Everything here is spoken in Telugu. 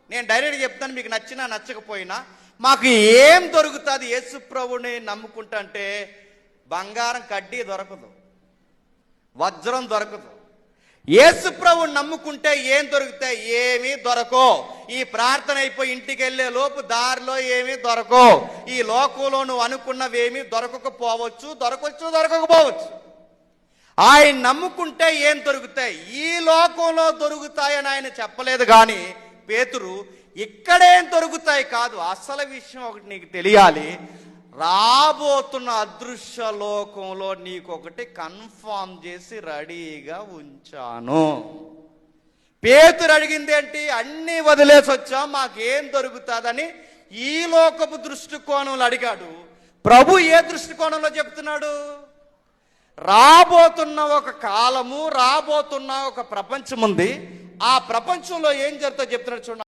నేను డైరెక్ట్గా చెప్తాను, మీకు నచ్చినా నచ్చకపోయినా మాకు ఏం దొరుకుతుంది యేసు ప్రభువుని నమ్ముకుంటా అంటే? బంగారం కడ్డీ దొరకదు, వజ్రం దొరకదు. యేసు ప్రభువుని నమ్ముకుంటే ఏం దొరుకుతాయి? ఏమీ దొరకో. ఈ ప్రార్థన అయిపోయి ఇంటికి వెళ్ళే లోపు దారిలో ఏమీ దొరకో. ఈ లోకంలో నువ్వు అనుకున్నవేమీ దొరకకపోవచ్చు, దొరకకపోవచ్చు. ఆయన నమ్ముకుంటే ఏం దొరుకుతాయి? ఈ లోకంలో దొరుకుతాయని ఆయన చెప్పలేదు. కానీ పేతురు ఇక్కడేం దొరుకుతాయి కాదు, అసలు విషయం ఒకటి నీకు తెలియాలి. రాబోతున్న అదృశ్య లోకంలో నీకొకటి కన్ఫామ్ చేసి రెడీగా ఉంచాను. పేతురు అడిగింది ఏంటి? అన్నీ వదిలేసి వచ్చాం, మాకేం దొరుకుతుందని ఈ లోకపు దృష్టికోణంలో అడిగాడు. ప్రభు ఏ దృష్టికోణంలో చెప్తున్నాడు? రాబోతున్న ఒక కాలము, రాబోతున్న ఒక ప్రపంచం ఉంది. ఆ ప్రపంచంలో ఏం జరుగుతుందో చెప్తున్నాడు చూడండి.